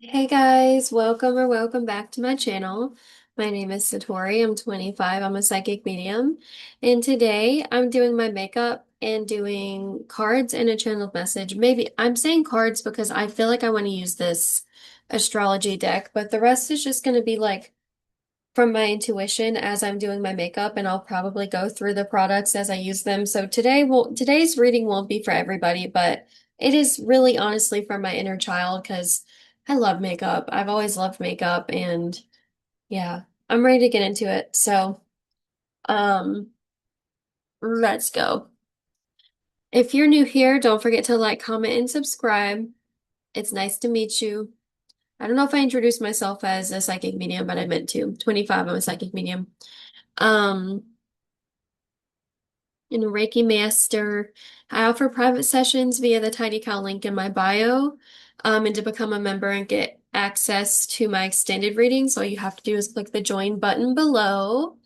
Hey guys, welcome or welcome back to my channel. My name is Satori. I'm 25. I'm a psychic medium. And today I'm doing my makeup and doing cards and a channeled message. Maybe I'm saying cards because I feel like I want to use this astrology deck, but the rest is just going to be like from my intuition as I'm doing my makeup, and I'll probably go through the products as I use them. So today's reading won't be for everybody, but it is really honestly from my inner child because I love makeup. I've always loved makeup and yeah, I'm ready to get into it. So, um, let's go. If you're new here, don't forget to like, comment, and subscribe. It's nice to meet you. I don't know if I introduced myself as a psychic medium, but I meant to. 25, I'm a psychic medium. Um, and a Reiki Master. I offer private sessions via the TidyCal link in my bio. And to become a member and get access to my extended readings, all you have to do is click the join button below.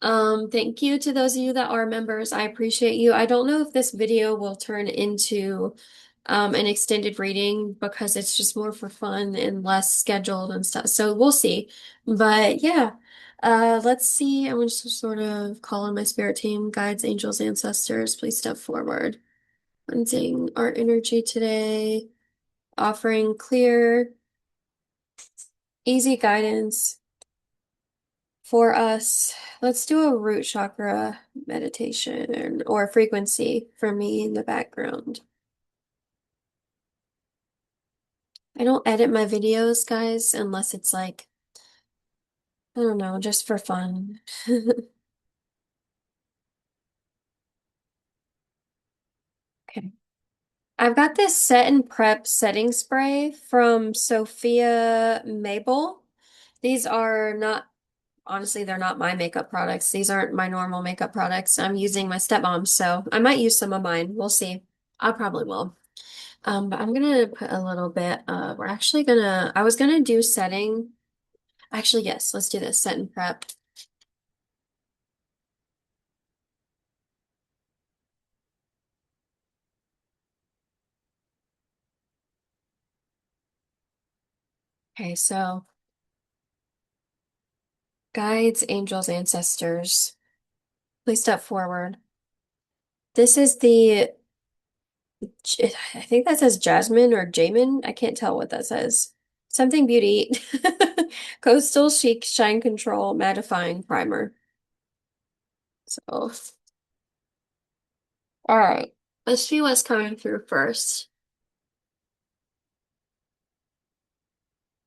Thank you to those of you that are members. I appreciate you. I don't know if this video will turn into an extended reading because it's just more for fun and less scheduled and stuff. So we'll see. But yeah, let's see. I'm just sort of call on my spirit team, guides, angels, ancestors. Please step forward. Cleansing our energy today, offering clear, easy guidance for us. Let's do a root chakra meditation or frequency for me in the background. I don't edit my videos, guys, unless it's like, I don't know, just for fun. Okay. I've got this Set and Prep setting spray from Sophia Mabel. These are not, honestly, they're not my makeup products. These aren't my normal makeup products. I'm using my stepmom's, so I might use some of mine. We'll see. I probably will. But I'm gonna put a little bit, I was gonna do setting. Actually, yes, let's do this, set and prep. Okay, so guides, angels, ancestors, please step forward. This is I think that says Jasmine or Jamin. I can't tell what that says. Something beauty. Coastal Chic Shine Control Mattifying Primer. So, all right. Let's see what's coming through first.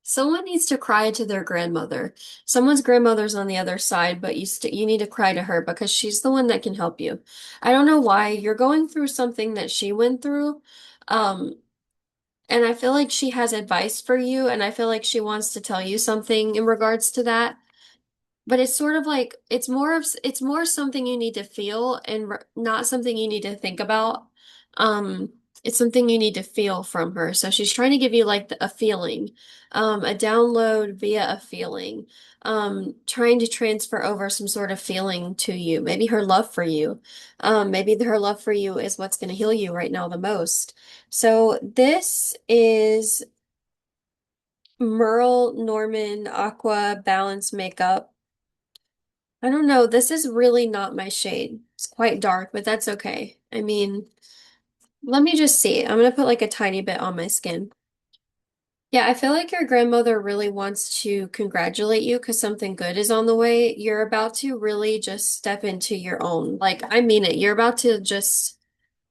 Someone needs to cry to their grandmother. Someone's grandmother's on the other side, but you need to cry to her because she's the one that can help you. I don't know why you're going through something that she went through. Um, and I feel like she has advice for you, and I feel like she wants to tell you something in regards to that. But it's sort of like it's more something you need to feel and not something you need to think about. Um, it's something you need to feel from her. So she's trying to give you like a feeling, a download via a feeling, trying to transfer over some sort of feeling to you. Maybe her love for you. Maybe her love for you is what's going to heal you right now the most. So this is Merle Norman Aqua Balance Makeup. I don't know. This is really not my shade. It's quite dark, but that's okay. I mean, let me just see. I'm gonna put like a tiny bit on my skin. Yeah, I feel like your grandmother really wants to congratulate you because something good is on the way. You're about to really just step into your own. Like, I mean it. You're about to just,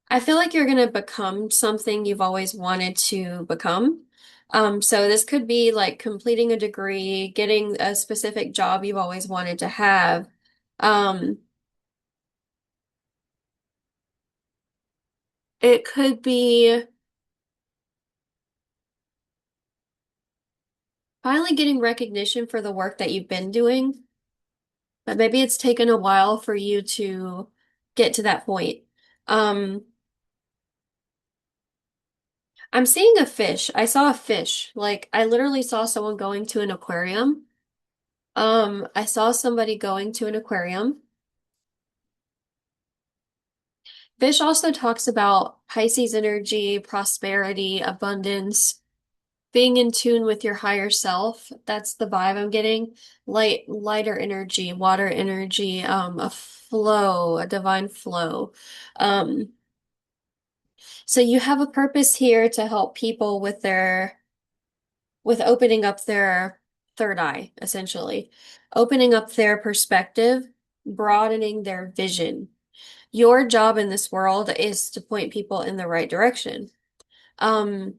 I feel like you're gonna become something you've always wanted to become. So this could be like completing a degree, getting a specific job you've always wanted to have. Um, It could be finally getting recognition for the work that you've been doing, but maybe it's taken a while for you to get to that point. Um, I'm seeing a fish. I saw a fish. Like I literally saw someone going to an aquarium. I saw somebody going to an aquarium. Fish also talks about Pisces energy, prosperity, abundance. being in tune with your higher self. That's the vibe I'm getting. Lighter energy, water energy, a flow, a divine flow. Um, so you have a purpose here to help people with with opening up their third eye, essentially, opening up their perspective, broadening their vision. Your job in this world is to point people in the right direction. Um,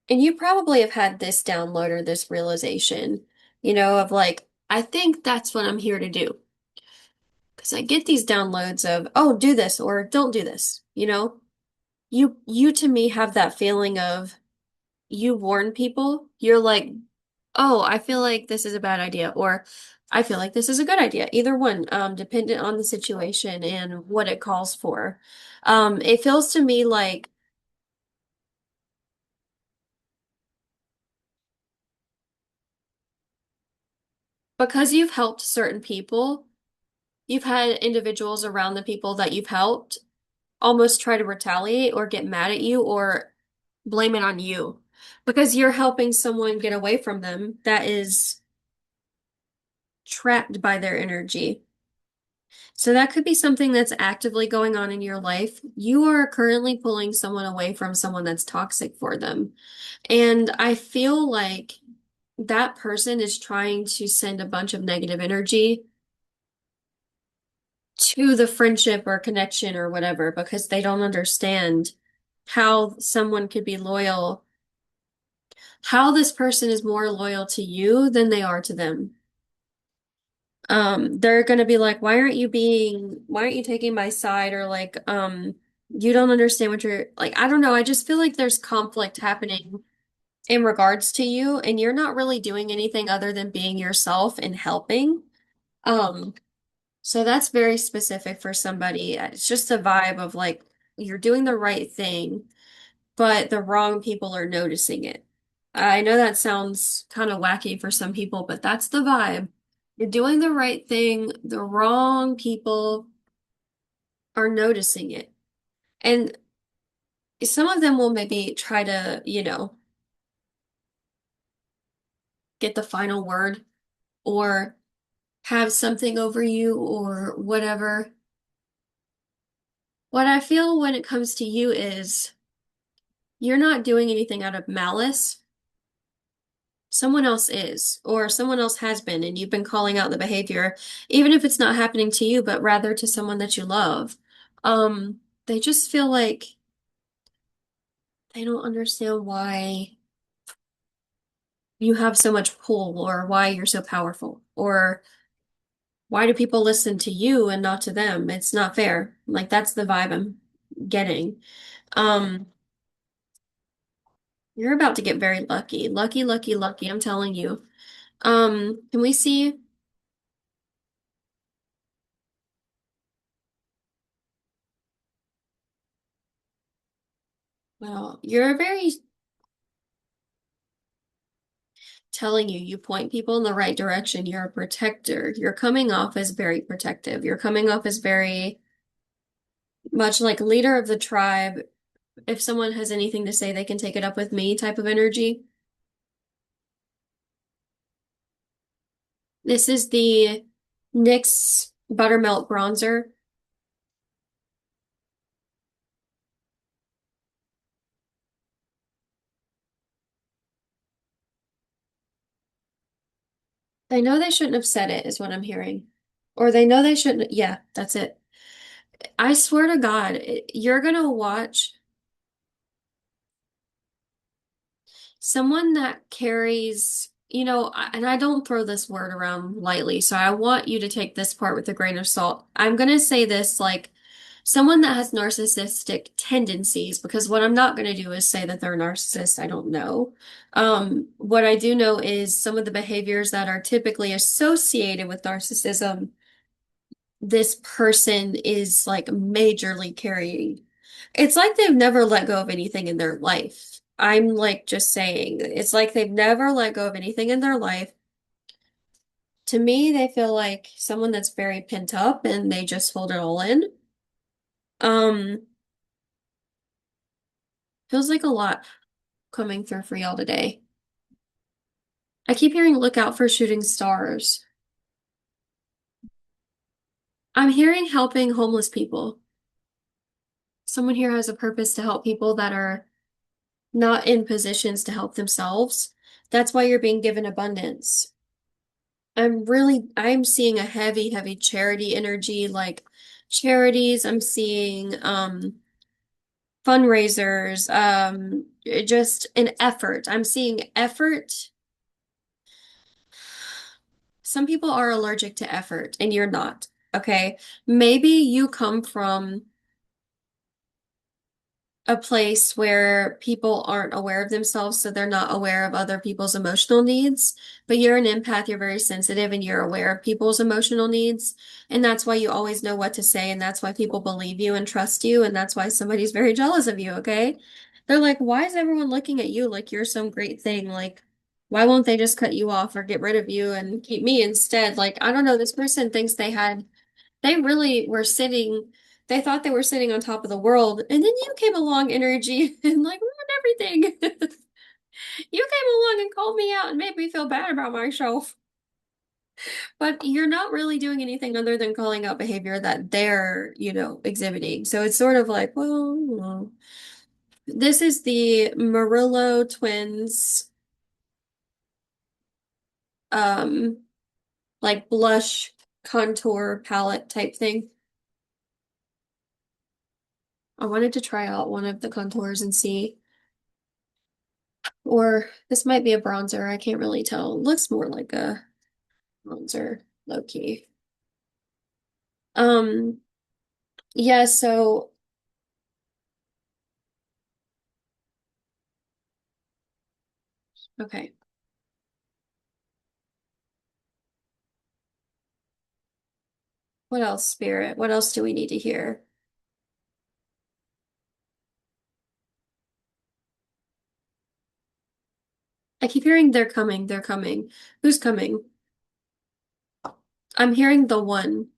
and you probably have had this download or this realization, of like, I think that's what I'm here to do. Because I get these downloads of, oh, do this or don't do this, You to me have that feeling of you warn people. You're like, oh, I feel like this is a bad idea, or I feel like this is a good idea. Either one, dependent on the situation and what it calls for. It feels to me like because you've helped certain people, you've had individuals around the people that you've helped almost try to retaliate or get mad at you or blame it on you because you're helping someone get away from them that is trapped by their energy. So that could be something that's actively going on in your life. You are currently pulling someone away from someone that's toxic for them. And I feel like that person is trying to send a bunch of negative energy to the friendship or connection or whatever because they don't understand how someone could be loyal, how this person is more loyal to you than they are to them. They're gonna be like, why aren't you taking my side? Or like, you don't understand what you're like, I don't know. I just feel like there's conflict happening in regards to you, and you're not really doing anything other than being yourself and helping. Um, so that's very specific for somebody. It's just a vibe of like, you're doing the right thing, but the wrong people are noticing it. I know that sounds kind of wacky for some people, but that's the vibe. You're doing the right thing, the wrong people are noticing it. And some of them will maybe try to, get the final word or have something over you or whatever. What I feel when it comes to you is you're not doing anything out of malice. Someone else is, or someone else has been, and you've been calling out the behavior, even if it's not happening to you, but rather to someone that you love. They just feel like they don't understand why you have so much pull, or why you're so powerful, or why do people listen to you and not to them? It's not fair. Like that's the vibe I'm getting. Um, you're about to get very lucky. Lucky, lucky, lucky, I'm telling you. Can we see? Well, you're very telling you, you point people in the right direction. You're a protector. You're coming off as very protective. You're coming off as very much like leader of the tribe. If someone has anything to say, they can take it up with me type of energy. This is the NYX Buttermelt Bronzer. They know they shouldn't have said it, is what I'm hearing. Or they know they shouldn't. Yeah, that's it. I swear to God, you're gonna watch someone that carries, and I don't throw this word around lightly, so I want you to take this part with a grain of salt. I'm gonna say this like someone that has narcissistic tendencies, because what I'm not gonna do is say that they're a narcissist. I don't know. What I do know is some of the behaviors that are typically associated with narcissism this person is like majorly carrying. It's like they've never let go of anything in their life. I'm like just saying, it's like they've never let go of anything in their life. To me, they feel like someone that's very pent up and they just hold it all in. Um, feels like a lot coming through for y'all today. I keep hearing look out for shooting stars. I'm hearing helping homeless people. Someone here has a purpose to help people that are not in positions to help themselves. That's why you're being given abundance. I'm seeing a heavy, heavy charity energy, like charities. I'm seeing fundraisers, just an effort. I'm seeing effort. Some people are allergic to effort and you're not. Okay. Maybe you come from a place where people aren't aware of themselves, so they're not aware of other people's emotional needs. But you're an empath, you're very sensitive, and you're aware of people's emotional needs. And that's why you always know what to say, and that's why people believe you and trust you, and that's why somebody's very jealous of you, okay? They're like, why is everyone looking at you like you're some great thing? Like, why won't they just cut you off or get rid of you and keep me instead? Like, I don't know, this person thinks they really were sitting, they thought they were sitting on top of the world, and then you came along, energy, and like ruined everything. You came along and called me out and made me feel bad about myself. But you're not really doing anything other than calling out behavior that they're, exhibiting. So it's sort of like, well, this is the Murillo twins, um, like blush contour palette type thing. I wanted to try out one of the contours and see. Or this might be a bronzer. I can't really tell. It looks more like a bronzer, low key. Um, yeah, so okay. What else, Spirit? What else do we need to hear? I keep hearing they're coming, they're coming. Who's coming? I'm hearing the one.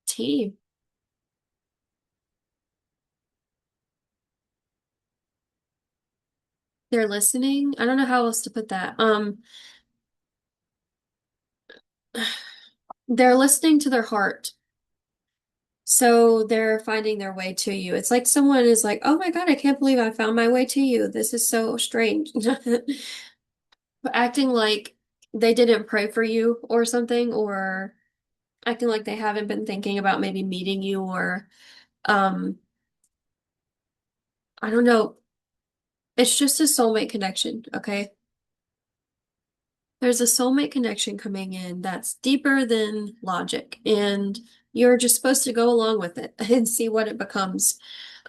T. They're listening. I don't know how else to put that. They're listening to their heart. So they're finding their way to you. It's like someone is like, "Oh my God, I can't believe I found my way to you. This is so strange." Acting like they didn't pray for you or something, or acting like they haven't been thinking about maybe meeting you, or um, I don't know. It's just a soulmate connection, okay? There's a soulmate connection coming in that's deeper than logic, and you're just supposed to go along with it and see what it becomes.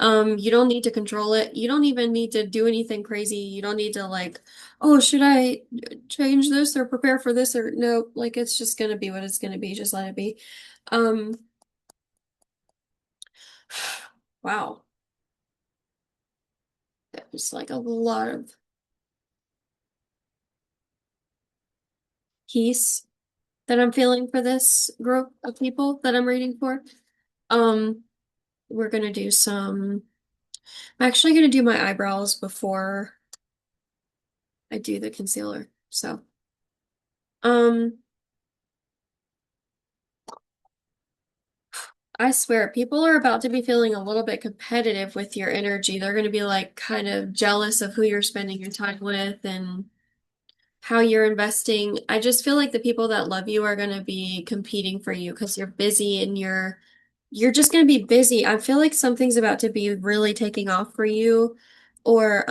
You don't need to control it. You don't even need to do anything crazy. You don't need to like, oh, should I change this or prepare for this or no, like it's just gonna be what it's gonna be. Just let it be. Um, wow. There's like a lot of peace that I'm feeling for this group of people that I'm reading for. Um, we're gonna do some. I'm actually gonna do my eyebrows before I do the concealer. So, um, I swear, people are about to be feeling a little bit competitive with your energy. They're gonna be like kind of jealous of who you're spending your time with and how you're investing. I just feel like the people that love you are going to be competing for you because you're busy and you're just going to be busy. I feel like something's about to be really taking off for you or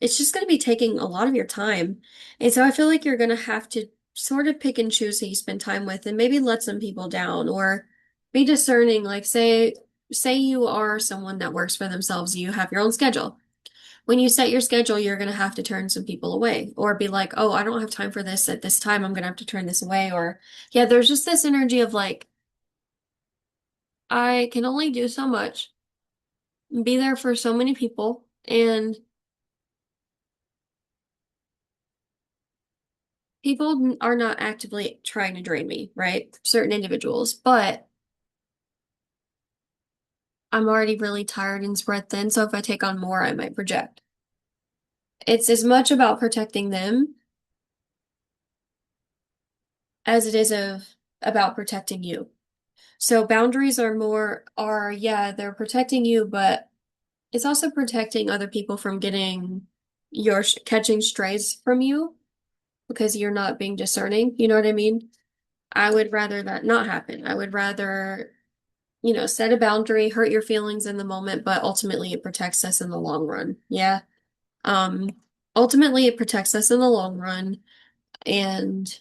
it's just going to be taking a lot of your time. And so I feel like you're going to have to sort of pick and choose who you spend time with and maybe let some people down or be discerning like say you are someone that works for themselves, you have your own schedule. When you set your schedule, you're going to have to turn some people away or be like, oh, I don't have time for this at this time. I'm going to have to turn this away. Or, yeah, there's just this energy of like, I can only do so much, be there for so many people. And people are not actively trying to drain me, right? Certain individuals, but I'm already really tired and spread thin. So if I take on more, I might project. It's as much about protecting them as it is about protecting you. So boundaries yeah, they're protecting you, but it's also protecting other people from getting catching strays from you because you're not being discerning. You know what I mean? I would rather that not happen. I would rather, set a boundary, hurt your feelings in the moment, but ultimately it protects us in the long run. Yeah. Um, Ultimately it protects us in the long run, and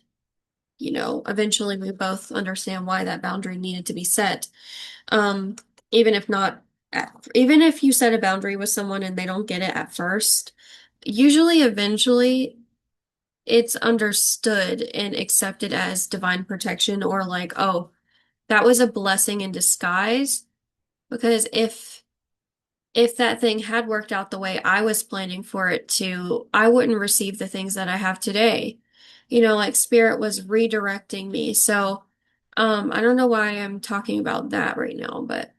eventually we both understand why that boundary needed to be set. Um, even if not Even if you set a boundary with someone and they don't get it at first, usually eventually it's understood and accepted as divine protection, or like, oh, that was a blessing in disguise. Because if that thing had worked out the way I was planning for it to, I wouldn't receive the things that I have today. Like spirit was redirecting me. So, I don't know why I'm talking about that right now, but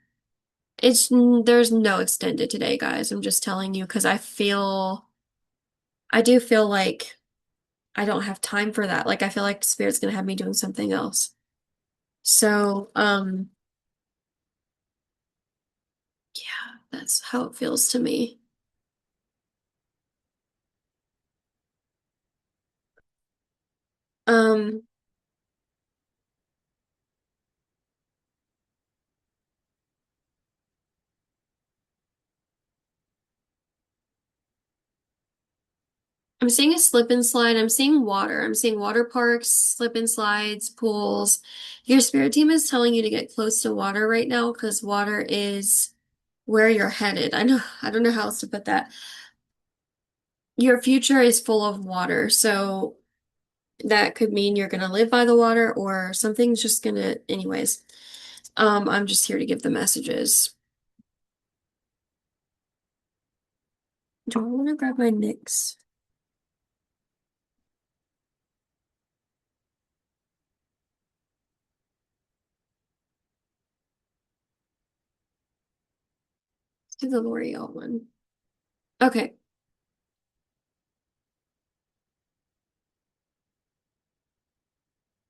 there's no extended today, guys. I'm just telling you because I do feel like I don't have time for that. Like I feel like spirit's gonna have me doing something else. So, yeah, that's how it feels to me. Um, I'm seeing a slip and slide. I'm seeing water. I'm seeing water parks, slip and slides, pools. Your spirit team is telling you to get close to water right now because water is where you're headed. I don't know how else to put that. Your future is full of water, so that could mean you're gonna live by the water or something's just gonna, anyways. I'm just here to give the messages. Do I want to grab my NYX? Let's do the L'Oreal one. Okay.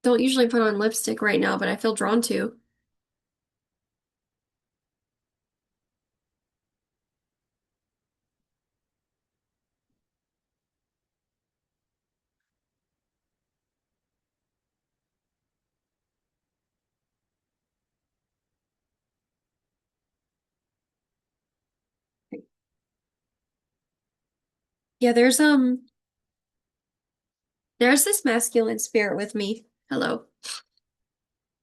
Don't usually put on lipstick right now, but I feel drawn to. Yeah, there's this masculine spirit with me. Hello.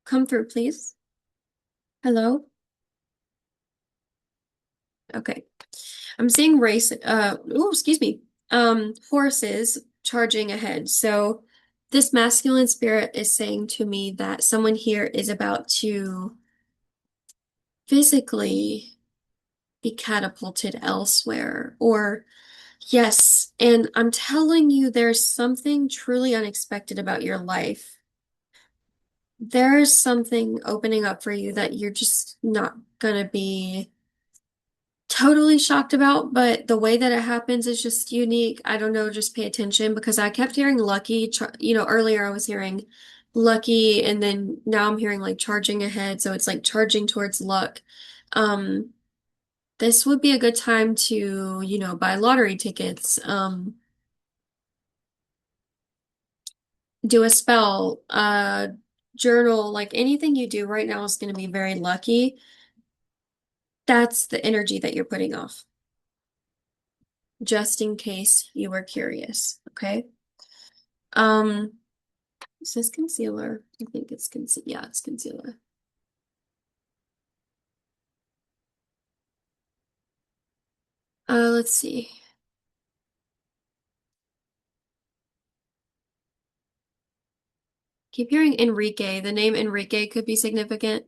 Come through, please. Hello. Okay. I'm seeing excuse me. Horses charging ahead. So this masculine spirit is saying to me that someone here is about to physically be catapulted elsewhere. Or, yes, and I'm telling you, there's something truly unexpected about your life. There's something opening up for you that you're just not gonna be totally shocked about, but the way that it happens is just unique. I don't know, just pay attention because I kept hearing lucky. Earlier I was hearing lucky, and then now I'm hearing like charging ahead. So it's like charging towards luck. Um, this would be a good time to, buy lottery tickets, do a spell, journal, like anything you do right now is going to be very lucky. That's the energy that you're putting off, just in case you were curious. Okay. Um, is this concealer? I think it's yeah, it's concealer. Let's see. Keep hearing Enrique. The name Enrique could be significant.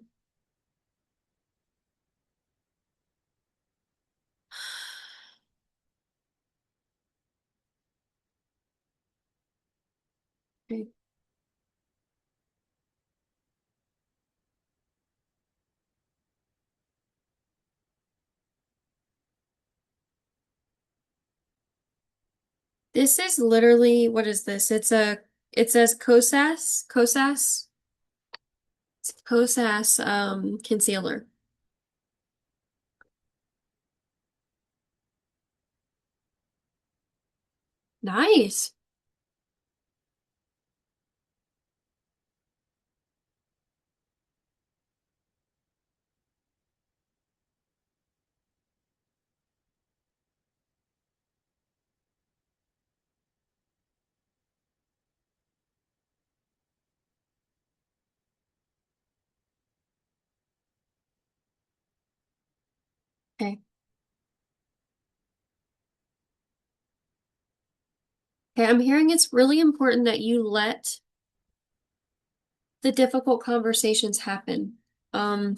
Okay. This is literally, what is this? It says Kosas concealer. Nice. Okay. Okay, I'm hearing it's really important that you let the difficult conversations happen. Um,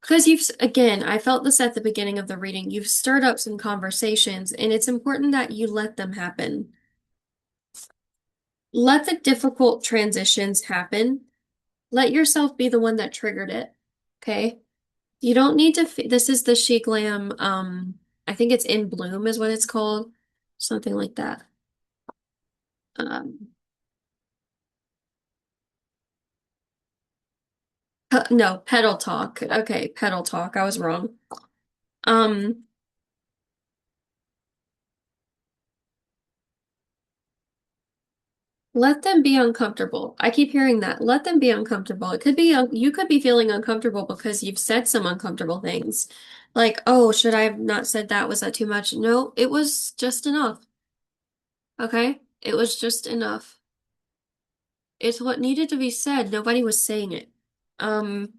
because again, I felt this at the beginning of the reading. You've stirred up some conversations, and it's important that you let them happen. Let the difficult transitions happen. Let yourself be the one that triggered it. Okay? You don't need to, this is the She Glam, I think it's In Bloom is what it's called. Something like that. Um, no, Pedal Talk. Okay, Pedal Talk. I was wrong. Um, Let them be uncomfortable. I keep hearing that. Let them be uncomfortable. It could be, you could be feeling uncomfortable because you've said some uncomfortable things. Like, oh, should I have not said that? Was that too much? No, it was just enough. Okay? It was just enough. It's what needed to be said. Nobody was saying it. Um,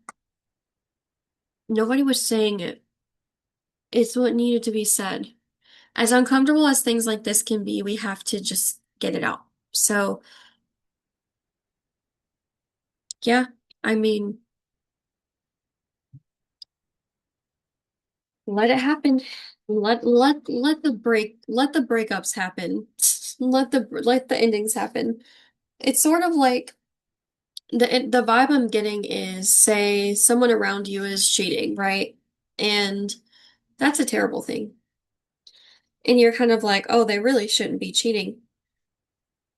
Nobody was saying it. It's what needed to be said. As uncomfortable as things like this can be, we have to just get it out. So, yeah, I mean, let it happen. Let the breakups happen. Let the endings happen. It's sort of like the vibe I'm getting is, say someone around you is cheating, right? And that's a terrible thing. And you're kind of like, oh, they really shouldn't be cheating.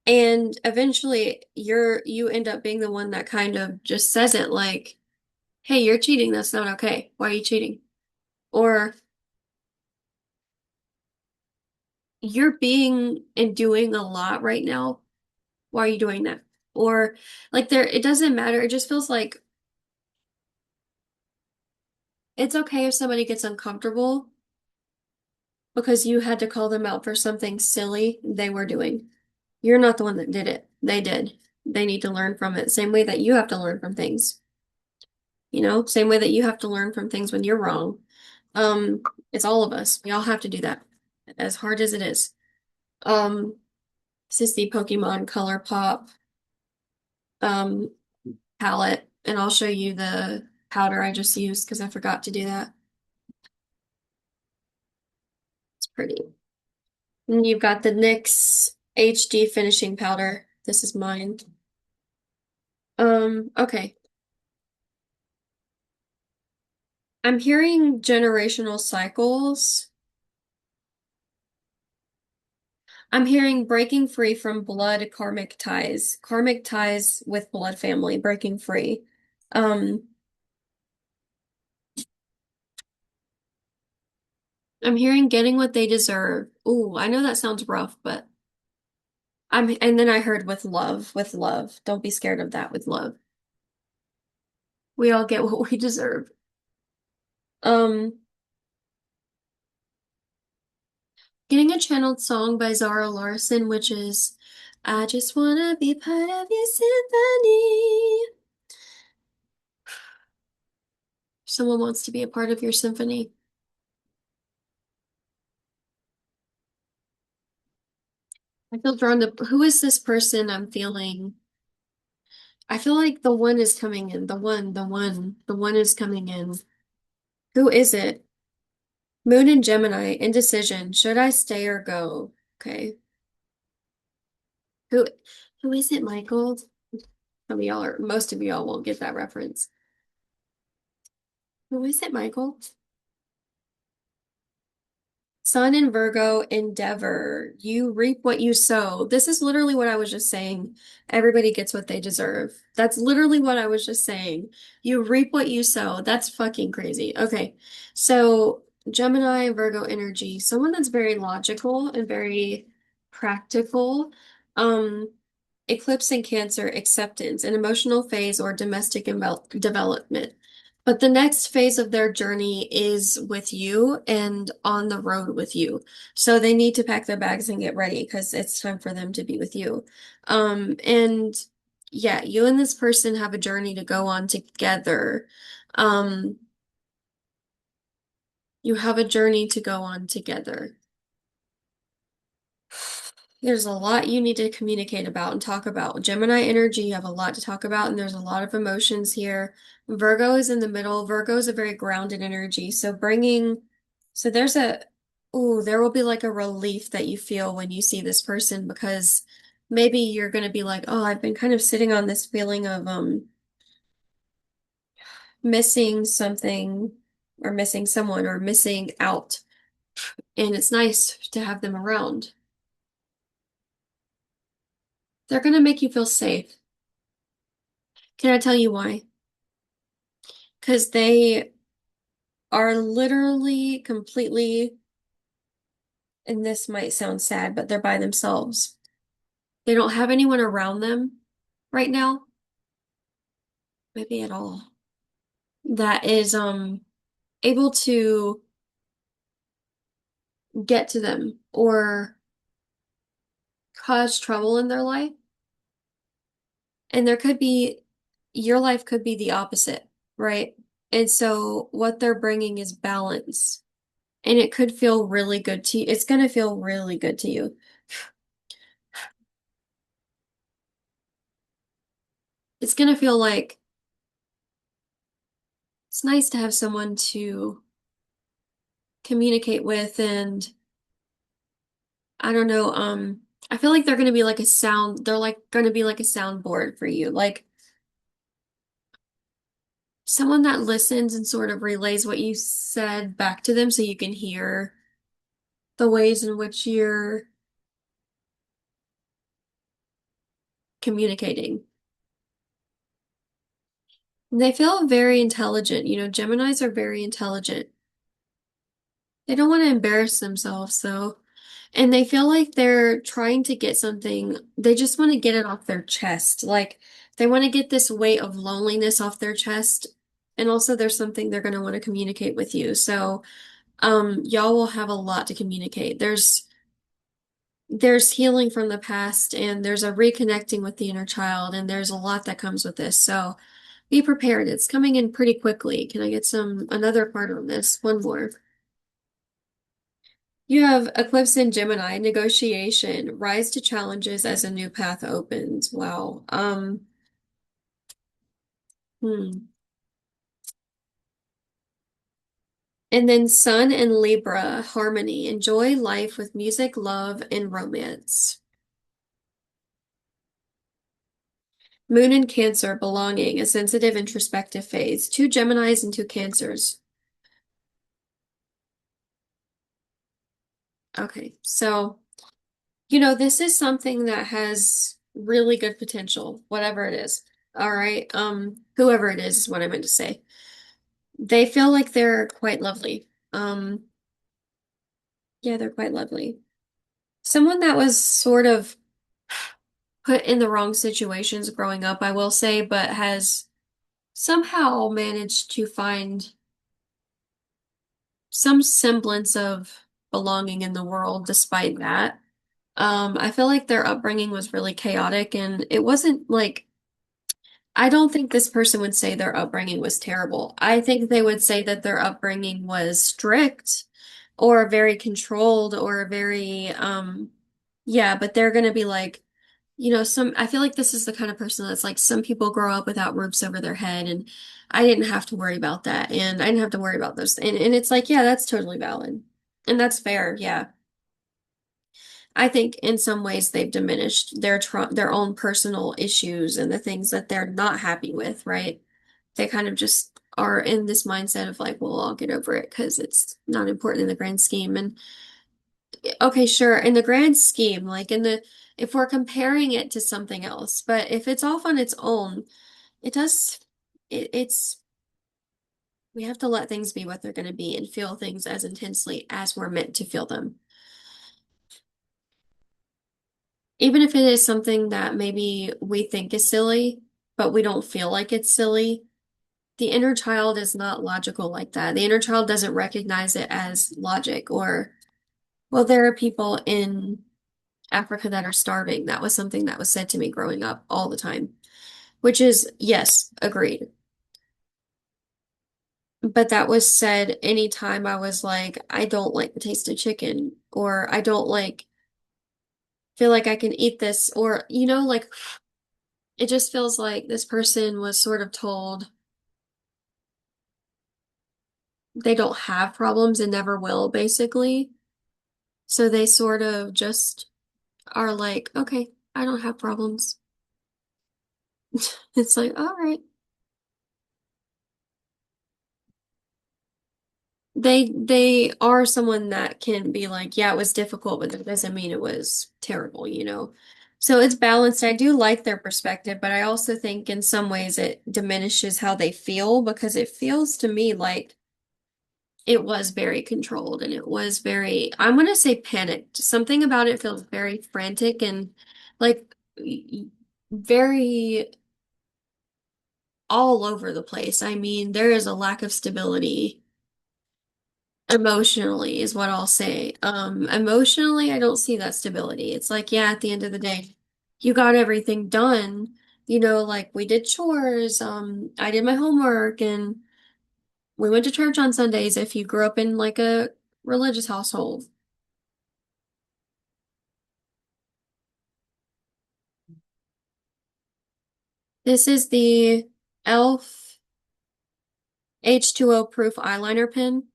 And eventually you end up being the one that kind of just says it like, hey, you're cheating, that's not okay. Why are you cheating? Or you're being and doing a lot right now. Why are you doing that? Or like there, it doesn't matter. It just feels like it's okay if somebody gets uncomfortable because you had to call them out for something silly they were doing. You're not the one that did it. They did. They need to learn from it. Same way that you have to learn from things. Same way that you have to learn from things when you're wrong. Um, it's all of us. We all have to do that, as hard as it is. Um, this is the Pokemon Color Pop um palette, and I'll show you the powder I just used because I forgot to do that. It's pretty. And you've got the NYX HD finishing powder. This is mine. Okay. I'm hearing generational cycles. I'm hearing breaking free from blood karmic ties with blood family, breaking free. Um, I'm hearing getting what they deserve. Ooh, I know that sounds rough, but and then I heard with love, with love. Don't be scared of that with love. We all get what we deserve. Um, Getting a channeled song by Zara Larsson, which is I just wanna be part of your symphony. Someone wants to be a part of your symphony. I feel drawn to who is this person I'm feeling? I feel like the one is coming in. The one is coming in. Who is it? Moon and Gemini, indecision. Should I stay or go? Okay. Who who is it, Michael? Most of y'all won't get that reference. Who is it, Michael? Sun in Virgo, endeavor. You reap what you sow. This is literally what I was just saying. Everybody gets what they deserve. That's literally what I was just saying. You reap what you sow. That's fucking crazy. Okay. So, Gemini and Virgo energy, someone that's very logical and very practical. Um, Eclipse in Cancer, acceptance, an emotional phase or domestic development. But the next phase of their journey is with you and on the road with you. So they need to pack their bags and get ready because it's time for them to be with you. And yeah, you and this person have a journey to go on together. Um, you have a journey to go on together. There's a lot you need to communicate about and talk about. Gemini energy, you have a lot to talk about, and there's a lot of emotions here. Virgo is in the middle. Virgo is a very grounded energy. So there's there will be like a relief that you feel when you see this person because maybe you're going to be like, oh, I've been kind of sitting on this feeling of, missing something or missing someone or missing out. And it's nice to have them around. They're going to make you feel safe. Can I tell you why? Because they are literally completely, and this might sound sad, but they're by themselves. They don't have anyone around them right now, maybe at all, that is able to get to them or cause trouble in their life. And your life could be the opposite, right? And so what they're bringing is balance. And it could feel really good to you. It's going to feel really good to you. It's going to feel like it's nice to have someone to communicate with and I don't know, I feel like they're like gonna be like a soundboard for you. Like someone that listens and sort of relays what you said back to them so you can hear the ways in which you're communicating. And they feel very intelligent. You know, Geminis are very intelligent. They don't want to embarrass themselves, though. And they feel like they're trying to get something, they just want to get it off their chest. Like they want to get this weight of loneliness off their chest. And also there's something they're going to want to communicate with you. So, y'all will have a lot to communicate. There's healing from the past and there's a reconnecting with the inner child and there's a lot that comes with this. So be prepared. It's coming in pretty quickly. Can I get another part on this? One more. You have Eclipse in Gemini, negotiation, rise to challenges as a new path opens. Wow. Hmm. And then Sun and Libra, harmony, enjoy life with music, love, and romance. Moon and Cancer, belonging, a sensitive introspective phase. Two Geminis and two Cancers. Okay, so, this is something that has really good potential, whatever it is. All right. Whoever it is what I meant to say. They feel like they're quite lovely. Yeah, they're quite lovely. Someone that was sort of put in the wrong situations growing up, I will say, but has somehow managed to find some semblance of belonging in the world despite that. I feel like their upbringing was really chaotic and it wasn't like I don't think this person would say their upbringing was terrible. I think they would say that their upbringing was strict or very controlled or very, yeah, but they're going to be like, I feel like this is the kind of person that's like, some people grow up without roofs over their head and I didn't have to worry about that. And I didn't have to worry about those. And it's like, yeah, that's totally valid. And that's fair. Yeah. I think in some ways they've diminished their own personal issues and the things that they're not happy with, right? They kind of just are in this mindset of like, well, I'll get over it because it's not important in the grand scheme. And okay, sure, in the grand scheme, like if we're comparing it to something else, but if it's off on its own, it does, it's, we have to let things be what they're going to be and feel things as intensely as we're meant to feel them. Even if it is something that maybe we think is silly, but we don't feel like it's silly, the inner child is not logical like that. The inner child doesn't recognize it as logic or, well, there are people in Africa that are starving. That was something that was said to me growing up all the time, which is, yes, agreed. But that was said anytime I was like, I don't like the taste of chicken, or I don't like, feel like I can eat this, or, like it just feels like this person was sort of told they don't have problems and never will, basically. So they sort of just are like, okay, I don't have problems. It's like, all right. They are someone that can be like, yeah, it was difficult, but that doesn't mean it was terrible. So it's balanced. I do like their perspective, but I also think in some ways it diminishes how they feel because it feels to me like it was very controlled and it was very, I'm gonna say panicked. Something about it feels very frantic and like very all over the place. I mean, there is a lack of stability emotionally is what I'll say. Emotionally, I don't see that stability. It's like, yeah, at the end of the day, you got everything done. Like we did chores, I did my homework and we went to church on Sundays if you grew up in like a religious household. This is the e.l.f. H2O proof eyeliner pen.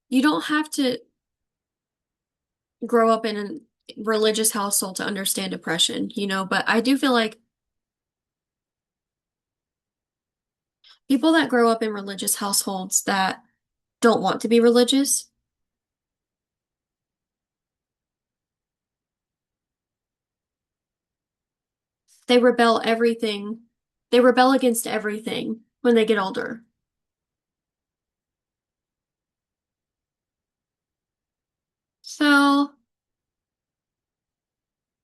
You don't have to grow up in a religious household to understand depression, but I do feel like people that grow up in religious households that don't want to be religious, they rebel everything. They rebel against everything when they get older. So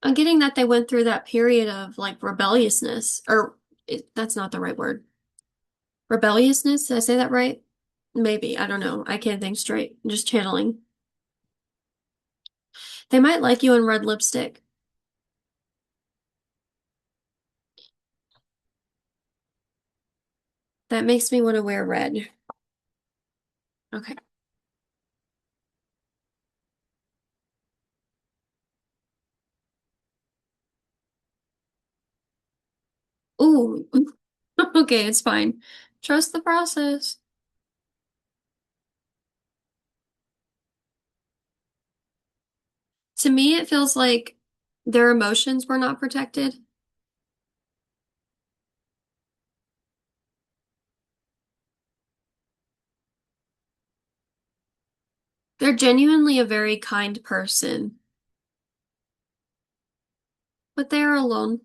I'm getting that they went through that period of like rebelliousness, or that's not the right word. Rebelliousness, did I say that right? Maybe, I don't know. I can't think straight. I'm just channeling. They might like you in red lipstick. That makes me want to wear red. Okay. Ooh. Okay, it's fine. Trust the process. To me, it feels like their emotions were not protected. They're genuinely a very kind person, but they are alone.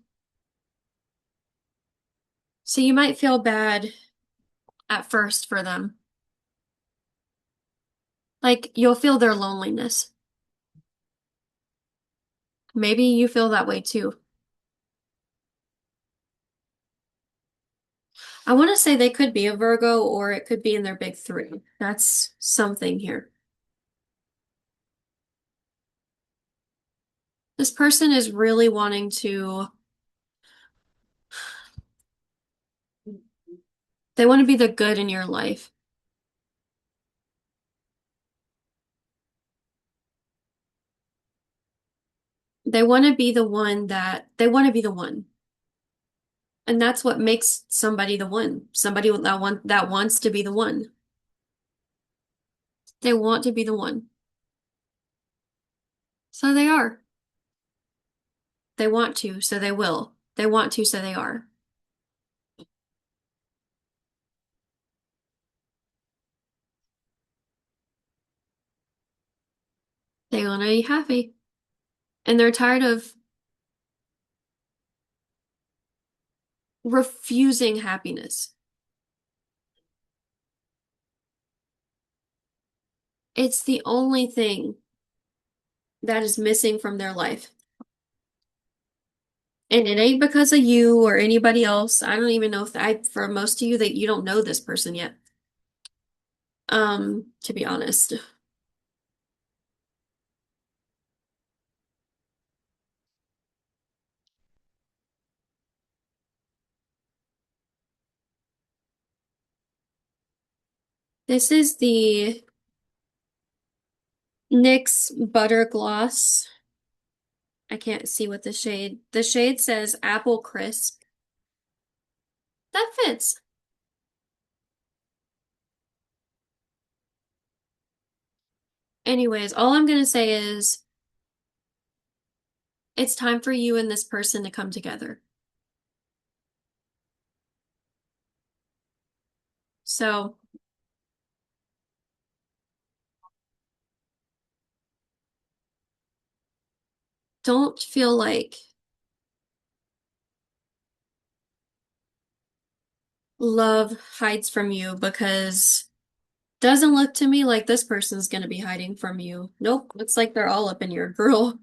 So you might feel bad at first for them. Like you'll feel their loneliness. Maybe you feel that way too. I want to say they could be a Virgo or it could be in their big three. That's something here. This person is really wanting to, they want to be the good in your life. They want to be the one that, they want to be the one. And that's what makes somebody the one. Somebody that wants to be the one. They want to be the one. So they are. They want to, so they will. They want to, so they are. They want to be happy. And they're tired of refusing happiness. It's the only thing that is missing from their life. And it ain't because of you or anybody else. I don't even know if for most of you that you don't know this person yet. To be honest. This is the NYX Butter Gloss. I can't see what the shade says Apple Crisp. That fits. Anyways, all I'm gonna say is it's time for you and this person to come together. So don't feel like love hides from you because doesn't look to me like this person's gonna be hiding from you. Nope, looks like they're all up in your grill.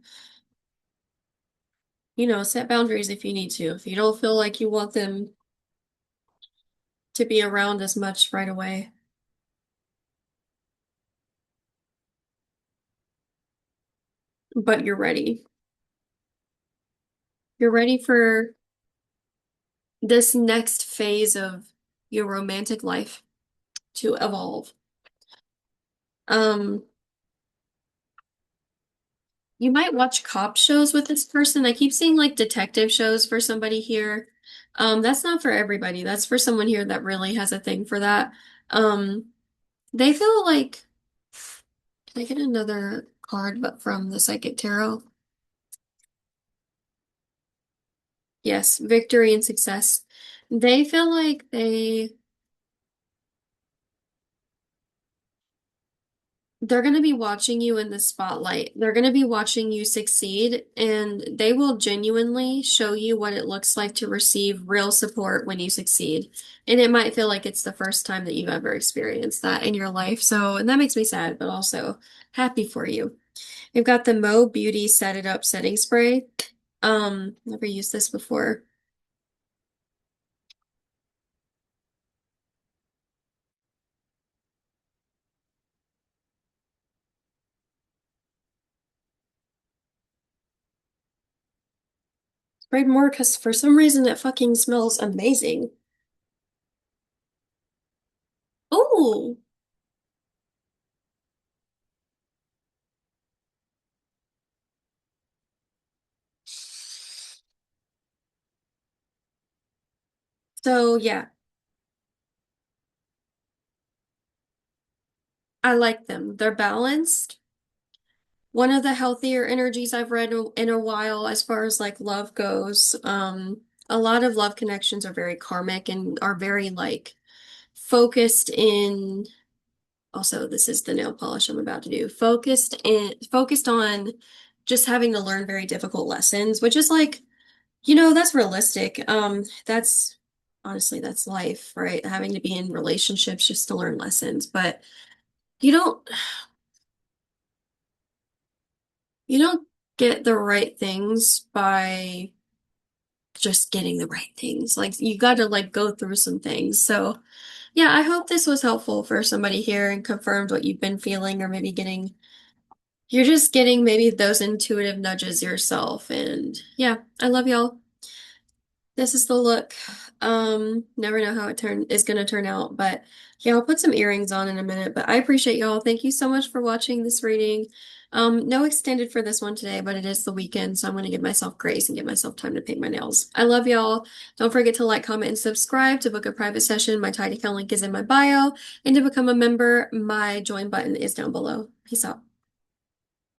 Set boundaries if you need to. If you don't feel like you want them to be around as much right away, but you're ready. You're ready for this next phase of your romantic life to evolve. Um, you might watch cop shows with this person. I keep seeing like detective shows for somebody here. That's not for everybody. That's for someone here that really has a thing for that. Um, they feel like, can I get another card but from the Psychic Tarot? Yes, victory and success. They feel like they're going to be watching you in the spotlight. They're going to be watching you succeed, and they will genuinely show you what it looks like to receive real support when you succeed. And it might feel like it's the first time that you've ever experienced that in your life. So, and that makes me sad, but also happy for you. We've got the Mo Beauty Set It Up setting spray. Never used this before. Sprayed more because for some reason it fucking smells amazing. Oh, so yeah, I like them. They're balanced. One of the healthier energies I've read in a while as far as like love goes. A lot of love connections are very karmic and are very like focused in also this is the nail polish I'm about to do. Focused on just having to learn very difficult lessons, which is like, that's realistic. That's honestly that's life, right? Having to be in relationships just to learn lessons. But you don't you don't get the right things by just getting the right things. Like you got to like go through some things. So, yeah, I hope this was helpful for somebody here and confirmed what you've been feeling or maybe you're just getting maybe those intuitive nudges yourself. And yeah, I love y'all. This is the look. Never know how it is gonna turn out, but yeah, I'll put some earrings on in a minute. But I appreciate y'all. Thank you so much for watching this reading. No extended for this one today, but it is the weekend, so I'm gonna give myself grace and give myself time to paint my nails. I love y'all. Don't forget to like, comment, and subscribe to book a private session. My Tidy account link is in my bio, and to become a member, my join button is down below. Peace out.